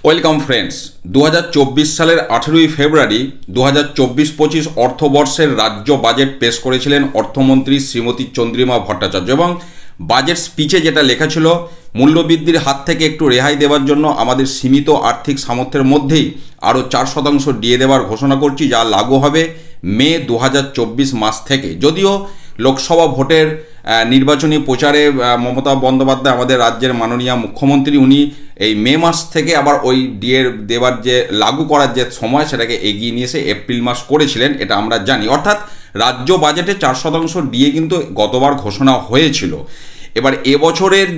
Welcome friends, 2024 সালের 18ই ফেব্রুয়ারি 2024-25 অর্থবর্ষের রাজ্য budget পেশ করেছিলেন অর্থমন্ত্রী শ্রীমতী চন্দ্রিমা ভট্টাচার্য। এবং বাজেট স্পিচে যেটা লেখা ছিল, মূল্যবৃদ্ধির হাত থেকে একটু রেহাই দেওয়ার জন্য আমাদের সীমিত আর্থিক সামর্থ্যের মধ্যেই আরও 4% ডিএ দেওয়ার ঘোষণা করছি, যা লাগু হবে মে 2024 মাস থেকে। যদিও লোকসভা ভোটের নির্বাচনী প্রচারে মমতা বন্দ্যোপাধ্যায়, আমাদের রাজ্যের মাননীয় মুখ্যমন্ত্রী, উনি এই মে মাস থেকে আবার ওই ডিএ দেওয়ার যে লাগু করার যে সময় সেটাকে এগিয়ে নিয়ে এসে এপ্রিল মাস করেছিলেন, এটা আমরা জানি। অর্থাৎ রাজ্য বাজেটে 4% ডিএ কিন্তু গতবার ঘোষণা হয়েছিল। এবার এবছরের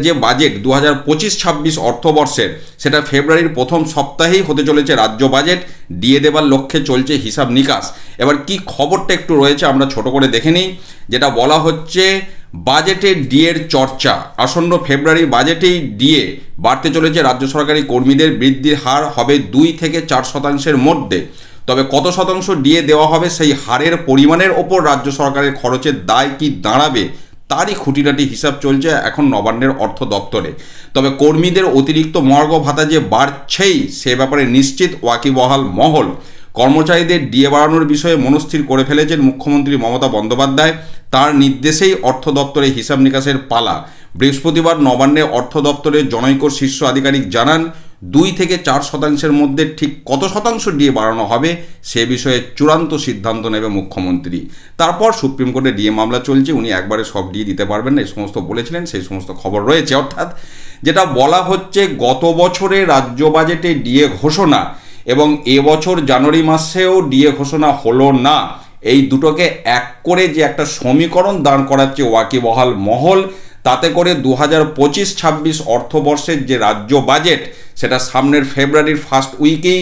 যে বাজেট 2025-26 অর্থবর্ষের, সেটা ফেব্রুয়ারির প্রথম সপ্তাহেই হতে চলেছে রাজ্য বাজেট। ডিএ দেবার লক্ষ্যে চলছে হিসাব নিকাশ। এবার কি খবরটা একটু রয়েছে আমরা ছোট করে দেখে নিই। যেটা বলা হচ্ছে, বাজেটে ডিএর চর্চা। আসন্ন ফেব্রুয়ারি বাজেটেই ডিএ বাড়তে চলেছে রাজ্য সরকারি কর্মীদের। বৃদ্ধির হার হবে 2 থেকে 4% মধ্যে। তবে কত শতাংশ ডিএ দেওয়া হবে, সেই হারের পরিমাণের ওপর রাজ্য সরকারের খরচের দায় কি দাঁড়াবে, তারই খুঁটিনাটি হিসাব চলছে এখন নবান্নের অর্থ দপ্তরে। তবে কর্মীদের অতিরিক্ত মহার্ঘ ভাতা যে বাড়ছেই, সে ব্যাপারে নিশ্চিত ওয়াকিবহাল মহল। কর্মচারীদের ডিএ বাড়ানোর বিষয়ে মনস্থির করে ফেলেছেন মুখ্যমন্ত্রী মমতা বন্দ্যোপাধ্যায়। তার নির্দেশেই অর্থ দপ্তরে হিসাব নিকাশের পালা। বৃহস্পতিবার নবান্নে অর্থ দপ্তরের জনৈক শীর্ষ আধিকারিক জানান, 2 থেকে 4% মধ্যে ঠিক কত শতাংশ ডিএ বাড়ানো হবে সে বিষয়ে চূড়ান্ত সিদ্ধান্ত নেবে মুখ্যমন্ত্রী। তারপর সুপ্রিম কোর্টে ডিএ মামলা চলছে, উনি একবারে সব ডিএ দিতে পারবেন না, এই সমস্ত বলেছিলেন, সেই সমস্ত খবর রয়েছে। অর্থাৎ যেটা বলা হচ্ছে, গত বছরে রাজ্য বাজেটে ডিএ ঘোষণা এবং এবছর জানুয়ারি মাসেও ডিএ ঘোষণা হলো না, এই দুটোকে এক করে যে একটা সমীকরণ দাঁড় করাচ্ছে ওয়াকিবহাল মহল, তাতে করে 2025-26 অর্থবর্ষের যে রাজ্য বাজেট, সেটা সামনের ফেব্রুয়ারির ফার্স্ট উইকেই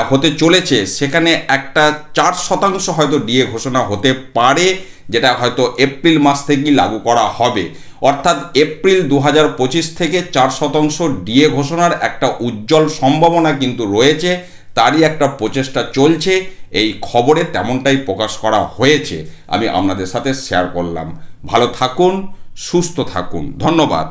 হতে চলেছে। সেখানে একটা 4% হয়তো ডিএ ঘোষণা হতে পারে, যেটা হয়তো এপ্রিল মাস থেকেই লাগু করা হবে। অর্থাৎ এপ্রিল 2025 থেকে 4% ডিএ ঘোষণার একটা উজ্জ্বল সম্ভাবনা কিন্তু রয়েছে। তারই একটা প্রচেষ্টা চলছে, এই খবরে তেমনটাই প্রকাশ করা হয়েছে। আমি আপনাদের সাথে শেয়ার করলাম। ভালো থাকুন, সুস্থ থাকুন, ধন্যবাদ।